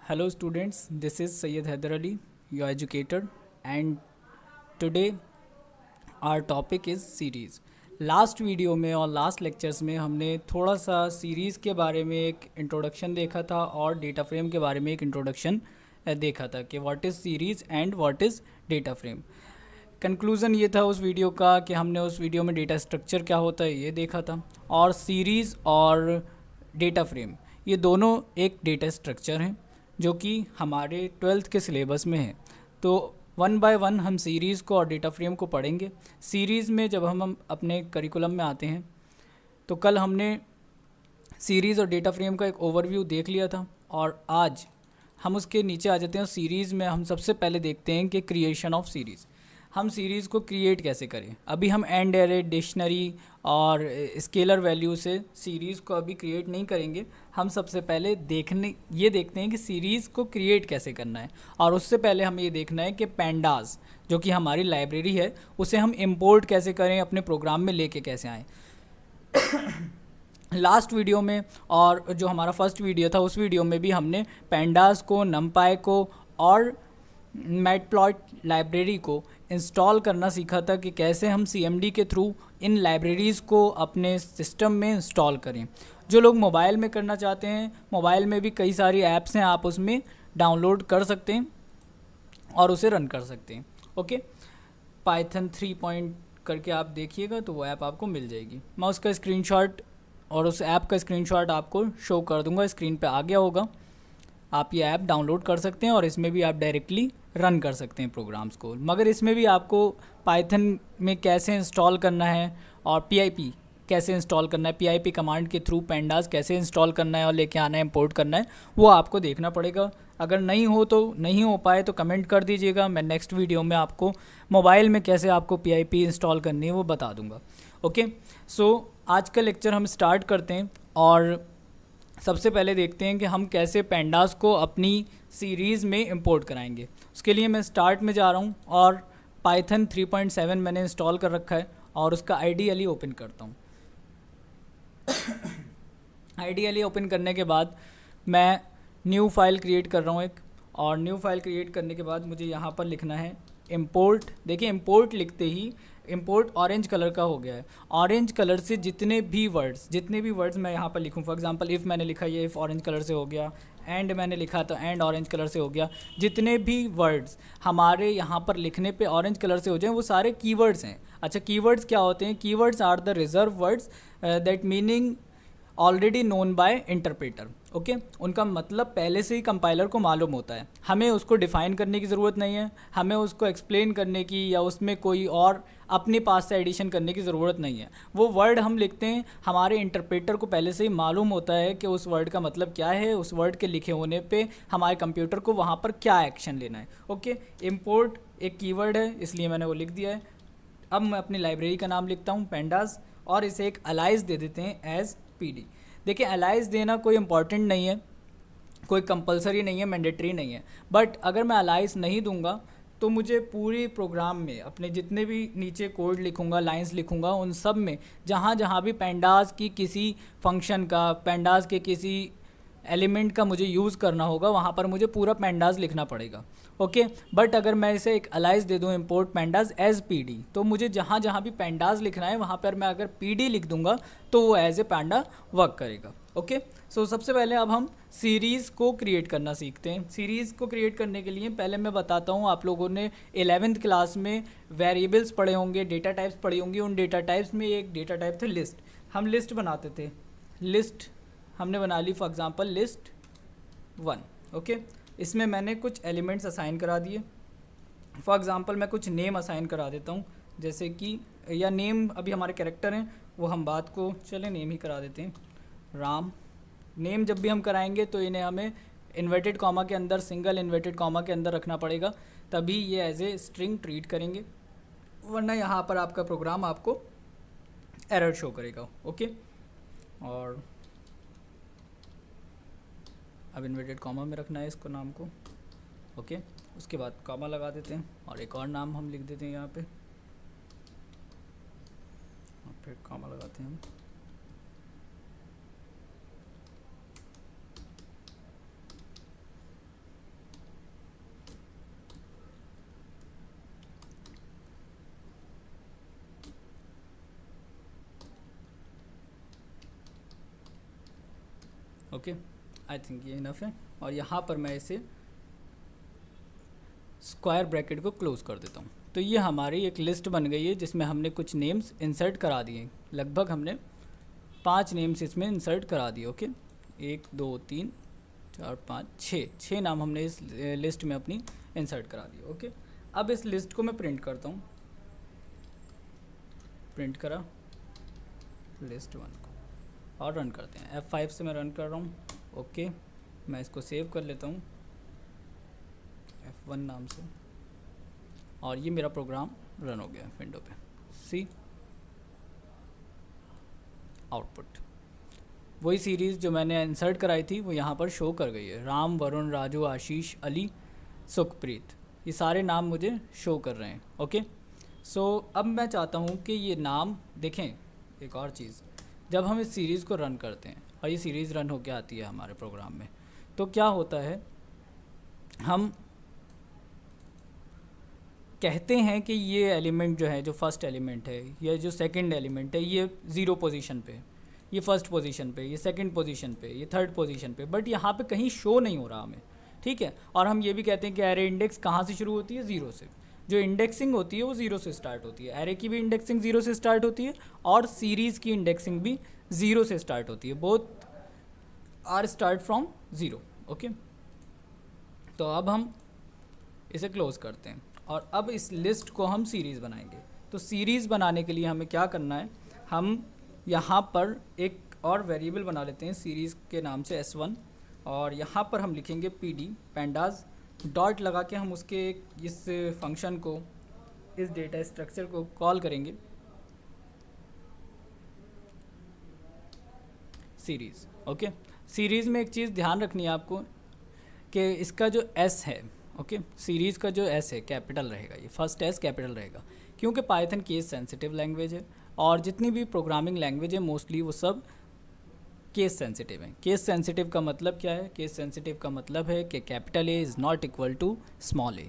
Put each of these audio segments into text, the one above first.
Hello students, this is Syed Haider Ali, your educator, and today our topic is series. Last video में और last lectures में हमने थोड़ा सा series के बारे में एक इंट्रोडक्शन देखा था और डेटा फ्रेम के बारे में एक इंट्रोडक्शन देखा था कि what is series and what is data frame. Conclusion ये था उस वीडियो का कि हमने उस वीडियो में डेटा स्ट्रक्चर क्या होता है ये देखा था, और सीरीज़ और डेटा फ्रेम ये दोनों एक डेटा स्ट्रक्चर हैं जो कि हमारे 12th के सिलेबस में है। तो वन बाय वन हम सीरीज़ को और डेटा फ्रेम को पढ़ेंगे। सीरीज़ में जब हम अपने करिकुलम में आते हैं तो कल हमने सीरीज़ और डेटा फ्रेम का एक ओवरव्यू देख लिया था, और आज हम उसके नीचे आ जाते हैं। सीरीज़ में हम सबसे पहले देखते हैं कि क्रिएशन ऑफ सीरीज़, हम सीरीज़ को क्रिएट कैसे करें। अभी हम एंड एरे, डिक्शनरी और स्केलर वैल्यू से सीरीज़ को अभी क्रिएट नहीं करेंगे। हम सबसे पहले देखते हैं कि सीरीज़ को क्रिएट कैसे करना है, और उससे पहले हमें ये देखना है कि पैंडाज जो कि हमारी लाइब्रेरी है उसे हम इंपोर्ट कैसे करें, अपने प्रोग्राम में लेके कैसे आएँ। लास्ट वीडियो में और जो हमारा फर्स्ट वीडियो था उस वीडियो में भी हमने पैंडास को, नमपाई को और मैटप्लॉट लाइब्रेरी को इंस्टॉल करना सीखा था कि कैसे हम CMD के थ्रू इन लाइब्रेरीज़ को अपने सिस्टम में इंस्टॉल करें। जो लोग मोबाइल में करना चाहते हैं, मोबाइल में भी कई सारी ऐप्स हैं, आप उसमें डाउनलोड कर सकते हैं और उसे रन कर सकते हैं। ओके, पाइथन 3 पॉइंट करके आप देखिएगा तो वो ऐप आपको मिल जाएगी। मैं उसका स्क्रीनशॉट और उस ऐप का स्क्रीनशॉट आपको शो कर दूंगा, स्क्रीन पे आ गया होगा। आप ये ऐप डाउनलोड कर सकते हैं और इसमें भी आप डायरेक्टली रन कर सकते हैं प्रोग्राम्स को। मगर इसमें भी आपको पाइथन में कैसे इंस्टॉल करना है और PIP कैसे इंस्टॉल करना है, PIP कमांड के थ्रू पैंडास कैसे इंस्टॉल करना है और लेके आना है, इंपोर्ट करना है, वो आपको देखना पड़ेगा। अगर नहीं हो पाए तो कमेंट कर दीजिएगा, मैं नेक्स्ट वीडियो में आपको मोबाइल में कैसे आपको PIP इंस्टॉल करनी है वो बता दूंगा। ओके, सो आज का लेक्चर हम स्टार्ट करते हैं और सबसे पहले देखते हैं कि हम कैसे पैंडास को अपनी सीरीज़ में इंपोर्ट कराएंगे। उसके लिए मैं स्टार्ट में जा रहा हूँ और पाइथन 3.7 मैंने इंस्टॉल कर रखा है और उसका आइडियली ओपन करता हूँ। आइडियली ओपन करने के बाद मैं न्यू फाइल क्रिएट कर रहा हूँ एक, और न्यू फाइल क्रिएट करने के बाद मुझे यहाँ पर लिखना है इंपोर्ट। देखिए इंपोर्ट लिखते ही इंपोर्ट ऑरेंज कलर का हो गया है। ऑरेंज कलर से जितने भी वर्ड्स मैं यहाँ पर लिखूँ, फॉर एग्जांपल इफ़ मैंने लिखा ये इफ़ ऑरेंज कलर से हो गया, एंड मैंने लिखा तो एंड ऑरेंज कलर से हो गया। जितने भी वर्ड्स हमारे यहाँ पर लिखने पे ऑरेंज कलर से हो जाएं वो सारे कीवर्ड्स हैं। अच्छा, कीवर्ड्स क्या होते हैं? Keywords are the reserve words that meaning already known by interpreter. Okay, उनका मतलब पहले से ही कंपाइलर को मालूम होता है, हमें उसको डिफ़ाइन करने की ज़रूरत नहीं है, हमें उसको एक्सप्लेन करने की या उसमें कोई और अपने पास से एडिशन करने की ज़रूरत नहीं है। वो वर्ड हम लिखते हैं, हमारे इंटरप्रेटर को पहले से ही मालूम होता है कि उस वर्ड का मतलब क्या है, उस वर्ड के लिखे होने पे हमारे कंप्यूटर को वहाँ पर क्या एक्शन लेना है। ओके, इम्पोर्ट एक कीवर्ड है इसलिए मैंने वो लिख दिया है। अब मैं अपनी लाइब्रेरी का नाम लिखता हूँ पैंडास, और इसे एक अलाइज दे देते हैं एज PD। देखिए अलाइज देना कोई इंपॉर्टेंट नहीं है, कोई कंपलसरी नहीं है, मैंडेटरी नहीं है, बट अगर मैं अलाइज नहीं दूंगा तो मुझे पूरी प्रोग्राम में अपने जितने भी नीचे कोड लिखूंगा, लाइंस लिखूंगा, उन सब में जहाँ जहाँ भी पैंडास की किसी फंक्शन का, पैंडास के किसी एलिमेंट का मुझे यूज़ करना होगा, वहाँ पर मुझे पूरा पैंडास लिखना पड़ेगा। ओके, बट अगर मैं इसे एक अलाइज दे दूँ इंपोर्ट पैंडास एज PD, तो मुझे जहाँ जहाँ भी पैंडास लिखना है वहाँ पर मैं अगर PD लिख दूंगा तो वो एज ए पैंडा वर्क करेगा। ओके, सो सबसे पहले अब हम सीरीज़ को क्रिएट करना सीखते हैं। सीरीज़ को क्रिएट करने के लिए पहले मैं बताता हूँ, आप लोगों ने 11th क्लास में वेरिएबल्स पढ़े होंगे, डेटा टाइप्स पढ़ी होंगी। उन डेटा टाइप्स में एक डेटा टाइप थे लिस्ट। हम लिस्ट बनाते थे, लिस्ट हमने बना ली, फॉर एग्जांपल लिस्ट 1। ओके, इसमें मैंने कुछ एलिमेंट्स असाइन करा दिए। फॉर एग्जांपल मैं कुछ नेम असाइन करा देता हूँ, जैसे कि, या नेम अभी हमारे कैरेक्टर हैं वो हम बात को चले नेम ही करा देते हैं, राम। नेम जब भी हम कराएंगे तो इन्हें हमें इन्वर्टेड कॉमा के अंदर, सिंगल इन्वर्टेड कॉमा के अंदर रखना पड़ेगा, तभी ये एज ए स्ट्रिंग ट्रीट करेंगे, वरना यहाँ पर आपका प्रोग्राम आपको एरर शो करेगा। ओके, और अब इन्वर्टेड कॉमा में रखना है इसको, नाम को। ओके, उसके बाद कॉमा लगा देते हैं और एक और नाम हम लिख देते हैं यहाँ पे, और फिर कॉमा लगाते हैं हम। ओके, आई थिंक ये इनफ है। और यहाँ पर मैं इसे स्क्वायर ब्रैकेट को क्लोज़ कर देता हूँ। तो ये हमारी एक लिस्ट बन गई है जिसमें हमने कुछ नेम्स इंसर्ट करा दिए। लगभग हमने 5 नेम्स इसमें इंसर्ट करा दिए। ओके, 1 2 3 4 5 6 नाम हमने इस लिस्ट में अपनी इंसर्ट करा दिए। ओके, अब इस लिस्ट को मैं प्रिंट करता हूँ। प्रिंट करा लिस्ट 1 को और रन करते हैं। F5 से मैं रन कर रहा हूँ। ओके, मैं इसको सेव कर लेता हूँ F1 नाम से, और ये मेरा प्रोग्राम रन हो गया विंडो पे। सी आउटपुट, वही सीरीज़ जो मैंने इंसर्ट कराई थी वो यहाँ पर शो कर गई है। राम, वरुण, राजू, आशीष, अली, सुखप्रीत, ये सारे नाम मुझे शो कर रहे हैं। ओके, सो अब मैं चाहता हूँ कि ये नाम देखें। एक और चीज़, जब हम इस सीरीज़ को रन करते हैं और ये सीरीज़ रन होकर आती है हमारे प्रोग्राम में, तो क्या होता है, हम कहते हैं कि ये एलिमेंट जो है, जो फर्स्ट एलिमेंट है या जो सेकंड एलिमेंट है, ये 0 पोजीशन पे, ये फर्स्ट पोजीशन पे, ये सेकंड पोजीशन पे, ये थर्ड पोजीशन पे, बट यहाँ पे कहीं शो नहीं हो रहा हमें। ठीक है, और हम ये भी कहते हैं कि एरे इंडेक्स कहाँ से शुरू होती है, 0 से। जो इंडेक्सिंग होती है वो 0 से स्टार्ट होती है। एरे की भी इंडेक्सिंग 0 से स्टार्ट होती है और सीरीज़ की इंडेक्सिंग भी 0 से स्टार्ट होती है। Both are start from 0। Okay, तो अब हम इसे क्लोज करते हैं और अब इस लिस्ट को हम सीरीज़ बनाएंगे। तो सीरीज़ बनाने के लिए हमें क्या करना है, हम यहाँ पर एक और वेरिएबल बना लेते हैं सीरीज़ के नाम से S1, और यहाँ पर हम लिखेंगे PD pandas, डॉट लगा के हम उसके इस फंक्शन को, इस डेटा स्ट्रक्चर को कॉल करेंगे सीरीज़। ओके, सीरीज़ में एक चीज़ ध्यान रखनी है आपको कि इसका जो S है, ओके, सीरीज़ का जो S है कैपिटल रहेगा, ये फर्स्ट S कैपिटल रहेगा, क्योंकि पाइथन केस सेंसिटिव लैंग्वेज है और जितनी भी प्रोग्रामिंग लैंग्वेज है मोस्टली वो सब केस सेंसिटिव है। केस सेंसिटिव का मतलब क्या है, केस सेंसिटिव का मतलब है कि capital A is not equal to small a।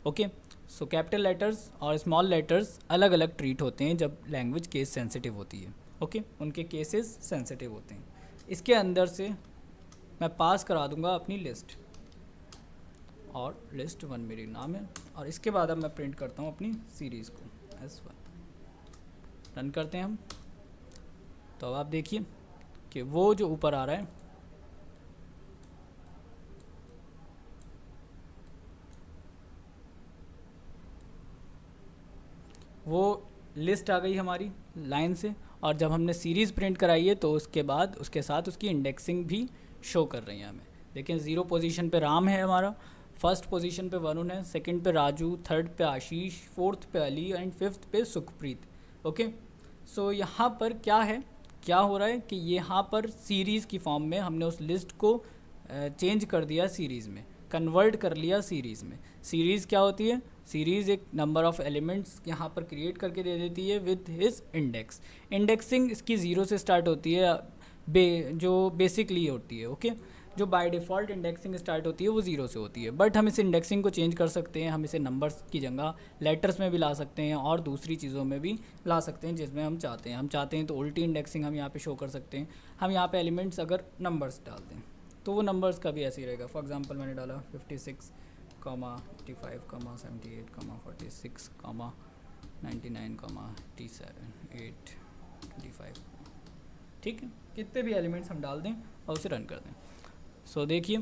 Okay, so capital letters और स्मॉल लेटर्स अलग अलग ट्रीट होते हैं जब लैंग्वेज केस सेंसिटिव होती है। ओके, उनके केसेस सेंसिटिव होते हैं। इसके अंदर से मैं पास करा दूंगा अपनी लिस्ट, और लिस्ट 1 मेरी नाम है, और इसके बाद अब मैं प्रिंट करता हूँ अपनी सीरीज़ को S1। रन करते हैं हम, तो अब आप देखिए कि वो जो ऊपर आ रहा है वो लिस्ट आ गई हमारी लाइन से, और जब हमने सीरीज़ प्रिंट कराई है तो उसके बाद उसके साथ उसकी इंडेक्सिंग भी शो कर रही है हमें। लेकिन 0 पोजीशन पे राम है हमारा, फर्स्ट पोजीशन पे वरुण है, सेकंड पे राजू, थर्ड पे आशीष, फोर्थ पे अली एंड फिफ्थ पे सुखप्रीत। ओके, सो यहाँ पर क्या है, क्या हो रहा है कि यहाँ पर सीरीज़ की फॉर्म में हमने उस लिस्ट को चेंज कर दिया, सीरीज़ में कन्वर्ट कर लिया सीरीज़ में। सीरीज़ क्या होती है, सीरीज़ एक नंबर ऑफ़ एलिमेंट्स यहाँ पर क्रिएट करके दे देती है विद हिज इंडेक्स। इंडेक्सिंग इसकी 0 से स्टार्ट होती है, जो बेसिकली होती है। ओके, जो बाय डिफ़ॉल्ट इंडेक्सिंग स्टार्ट होती है वो 0 से होती है, बट हम इस इंडेक्सिंग को चेंज कर सकते हैं। हम इसे नंबर्स की जगह लेटर्स में भी ला सकते हैं और दूसरी चीज़ों में भी ला सकते हैं जिसमें हम चाहते हैं। हम चाहते हैं तो उल्टी इंडेक्सिंग हम यहाँ पे शो कर सकते हैं। हम यहाँ पे एलिमेंट्स अगर नंबर्स डालते हैं तो वो नंबर्स का भी ऐसे ही रहेगा। फॉर एग्जांपल मैंने डाला 56, 85, 78, 46, 99, 87, 8, 25। ठीक है, कितने भी एलिमेंट्स हम डाल दें और उसे रन कर दें। सो देखिए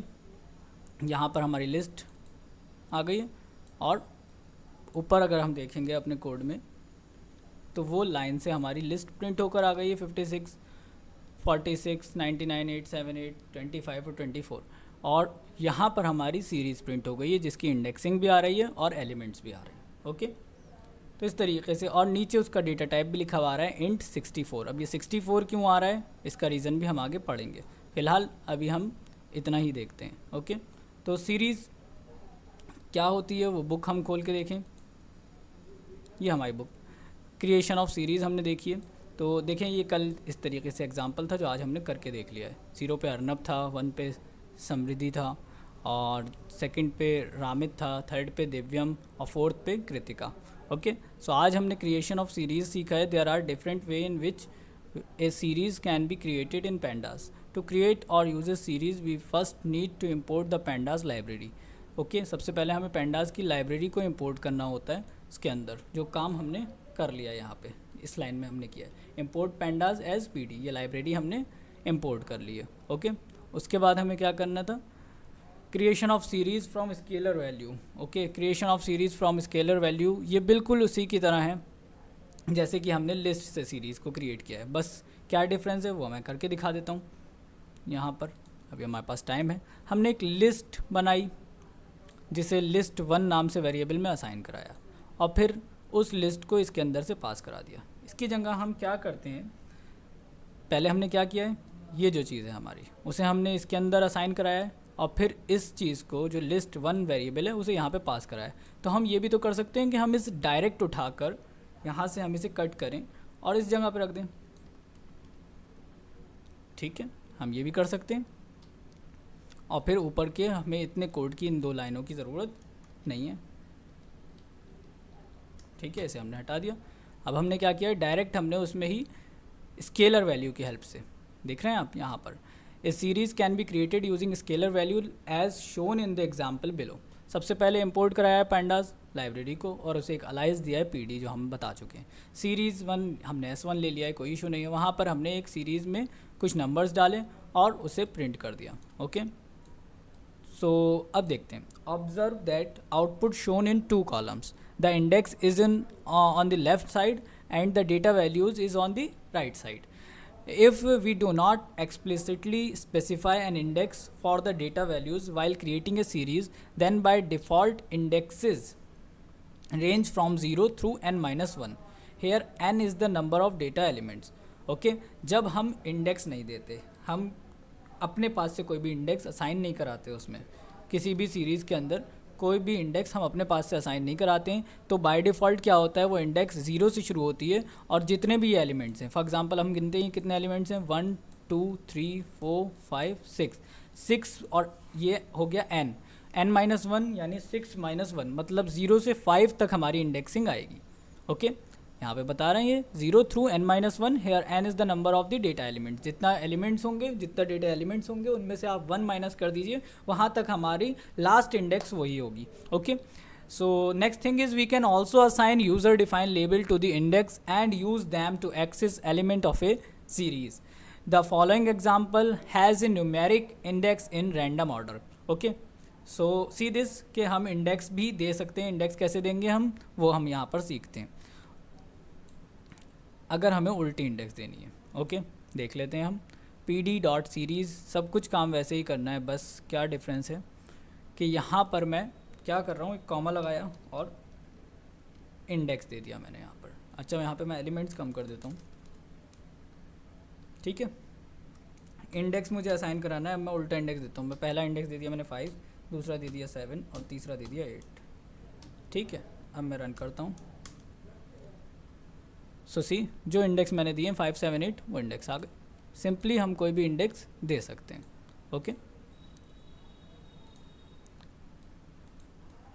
यहाँ पर हमारी लिस्ट आ गई है, और ऊपर अगर हम देखेंगे अपने कोड में तो वो लाइन से हमारी लिस्ट प्रिंट होकर आ गई है 56, 46, 99, 878, 25 और 24, और यहाँ पर हमारी सीरीज़ प्रिंट हो गई है जिसकी इंडेक्सिंग भी आ रही है और एलिमेंट्स भी आ रहे हैं। ओके, तो इस तरीके से, और नीचे उसका डेटा टाइप भी लिखा हुआ आ रहा है इंट 64। अब ये 64 क्यों आ रहा है, इसका रीज़न भी हम आगे पढ़ेंगे। फ़िलहाल अभी हम इतना ही देखते हैं। ओके, तो सीरीज़ क्या होती है वो बुक हम खोल के देखें। ये हमारी बुक क्रिएशन ऑफ सीरीज़ हमने देखी है। तो देखें ये कल इस तरीके से एग्जांपल था जो आज हमने करके देख लिया है। 0 पे अर्नब था, 1 पे समृद्धि था, और सेकंड पे रामित था, थर्ड पे दिव्यम और फोर्थ पे कृतिका। ओके, सो आज हमने क्रिएशन ऑफ सीरीज़ सीखा है। There are different way in which a series can be created in pandas. To create और use a series we first need to import the pandas library. Okay, सबसे पहले हमें pandas की library को import करना होता है इसके अंदर, जो काम हमने कर लिया यहाँ पे इस लाइन में हमने किया है, इम्पोर्ट पैंडाज एज पीडी, ये लाइब्रेरी हमने इम्पोर्ट कर ली है। ओके, उसके बाद हमें क्या करना था, creation of series from scalar value. Okay, creation of series from scalar value, ये बिल्कुल उसी की तरह है जैसे कि हमने लिस्ट से सीरीज़ को क्रिएट किया है, बस क्या डिफरेंस है वो मैं करके दिखा देता हूँ यहाँ पर। अभी हमारे पास टाइम है, हमने एक लिस्ट बनाई जिसे लिस्ट 1 नाम से वेरिएबल में असाइन कराया और फिर उस लिस्ट को इसके अंदर से पास करा दिया। इसकी जगह हम क्या करते हैं, पहले हमने क्या किया है, ये जो चीज़ है हमारी उसे हमने इसके अंदर असाइन कराया है और फिर इस चीज़ को जो लिस्ट 1 वेरिएबल है उसे यहाँ पे पास कराया है। तो हम ये भी तो कर सकते हैं कि हम इस डायरेक्ट उठाकर यहाँ से हम इसे कट करें और इस जगह पर रख दें। ठीक है, हम ये भी कर सकते हैं और फिर ऊपर के हमें इतने कोड की इन 2 लाइनों की ज़रूरत नहीं है। ठीक है, इसे हमने हटा दिया। अब हमने क्या किया, डायरेक्ट हमने उसमें ही स्केलर वैल्यू की हेल्प से, देख रहे हैं आप यहाँ पर, a series can be created using scalar value as shown in the example below. सबसे पहले इंपोर्ट कराया है पैंडाज लाइब्रेरी को और उसे एक अलाइज दिया है पीडी, जो हम बता चुके हैं। सीरीज़ 1 हमने S1 ले लिया है, कोई इशू नहीं है। वहाँ पर हमने एक सीरीज़ में कुछ नंबर्स डाले और उसे प्रिंट कर दिया। ओके, सो अब देखते हैं, observe that output shown in 2 columns, the index is in on the left side and the data values is on the right side. If we do not explicitly specify an index for the data values while creating a series, then by default indexes range from 0 through n-1. Here n is the number of data elements. Okay, जब हम index नहीं देते, हम अपने पास से कोई भी index assign नहीं कराते, उसमें किसी भी सीरीज़ के अंदर कोई भी इंडेक्स हम अपने पास से असाइन नहीं कराते हैं, तो बाय डिफ़ॉल्ट क्या होता है, वो इंडेक्स 0 से शुरू होती है और जितने भी एलिमेंट्स हैं, फॉर एग्जांपल हम गिनते हैं कितने एलिमेंट्स हैं, 1 2 3 4 5 6 और ये हो गया n-1 यानी 6-1, मतलब 0 से 5 तक हमारी इंडेक्सिंग आएगी। ओके, यहाँ पे बता रहे हैं 0 through n-1, here n is the number of the data element, जितना एलिमेंट्स होंगे, जितना डेटा एलिमेंट्स होंगे उनमें से आप 1 माइनस कर दीजिए, वहाँ तक हमारी लास्ट इंडेक्स वही होगी। Okay, so next thing is we can also assign user define label to the index and use them to access element of a series. The following example has a numeric index in random order. Okay, so see this कि हम index भी दे सकते हैं। Index कैसे देंगे हम, वो हम यहाँ पर सीखते हैं, अगर हमें उल्टी इंडेक्स देनी है। ओके, देख लेते हैं हम, pd.series, सब कुछ काम वैसे ही करना है, बस क्या डिफरेंस है कि यहाँ पर मैं क्या कर रहा हूँ, एक कॉमा लगाया और इंडेक्स दे दिया मैंने यहाँ पर। अच्छा, यहाँ पे मैं एलिमेंट्स कम कर देता हूँ। ठीक है, इंडेक्स मुझे असाइन कराना है, मैं उल्टा इंडेक्स देता हूँ। मैं पहला इंडेक्स दे दिया मैंने 5, दूसरा दे दिया 7 और तीसरा दे दिया 8। ठीक है, अब मैं रन करता हूँ। सो सी, जो इंडेक्स मैंने दिए 5 7 8 वो इंडेक्स आ गए। सिंपली हम कोई भी इंडेक्स दे सकते हैं। Okay,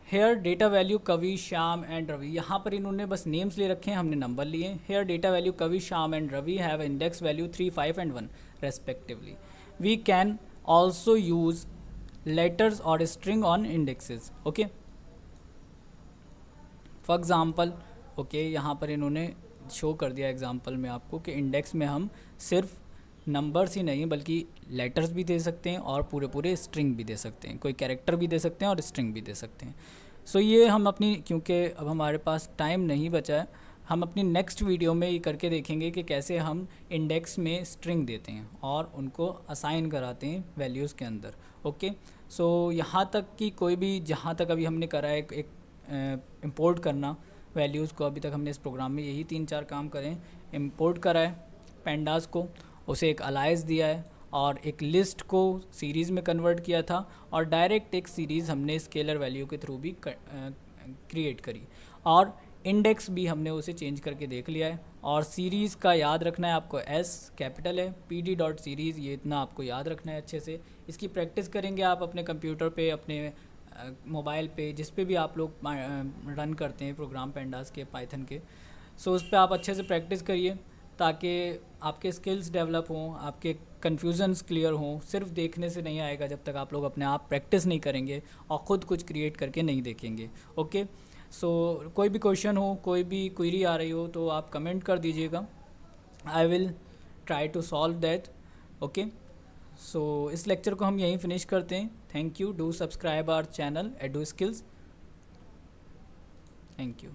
hair data value Kavi, Shyam and Ravi, यहाँ पर इन्होंने बस नेम्स ले रखे हैं, हमने नंबर लिए। Hair data value Kavi, Shyam and Ravi have index value 3 5 and 1 respectively. We can also use letters और string on indexes. Okay, for example, okay, यहाँ पर इन्होंने शो कर दिया एग्जांपल में आपको कि इंडेक्स में हम सिर्फ नंबर्स ही नहीं बल्कि लेटर्स भी दे सकते हैं और पूरे स्ट्रिंग भी दे सकते हैं, कोई कैरेक्टर भी दे सकते हैं और स्ट्रिंग भी दे सकते हैं। सो ये हम अपनी, क्योंकि अब हमारे पास टाइम नहीं बचा है, हम अपनी नेक्स्ट वीडियो में ये करके देखेंगे कि कैसे हम इंडेक्स में स्ट्रिंग देते हैं और उनको असाइन कराते हैं वैल्यूज़ के अंदर। ओके, सो यहाँ तक कि कोई भी, जहाँ तक अभी हमने करा है एक इंपोर्ट करना वैल्यूज़ को, अभी तक हमने इस प्रोग्राम में यही 3-4 काम करें। इंपोर्ट करा है पैंडास को, उसे एक अलाइज दिया है और एक लिस्ट को सीरीज़ में कन्वर्ट किया था और डायरेक्ट एक सीरीज़ हमने स्केलर वैल्यू के थ्रू भी क्रिएट करी और इंडेक्स भी हमने उसे चेंज करके देख लिया है। और सीरीज़ का याद रखना है आपको, एस कैपिटल है, pd.series, ये इतना आपको याद रखना है अच्छे से। इसकी प्रैक्टिस करेंगे आप अपने कंप्यूटर पे, अपने मोबाइल पे, जिस पे भी आप लोग रन करते हैं प्रोग्राम पैंडास के, पाइथन के। सो उस पर आप अच्छे से प्रैक्टिस करिए ताकि आपके स्किल्स डेवलप हों, आपके कन्फ्यूजन्स क्लियर हों। सिर्फ देखने से नहीं आएगा जब तक आप लोग अपने आप प्रैक्टिस नहीं करेंगे और ख़ुद कुछ क्रिएट करके नहीं देखेंगे। ओके, सो कोई भी क्वेश्चन हो, कोई भी क्वेरी आ रही हो तो आप कमेंट कर दीजिएगा, I will try to solve that. Okay, so इस लेक्चर को हम यहीं फिनिश करते हैं। Thank you, do subscribe our channel Edu Skills. Thank you.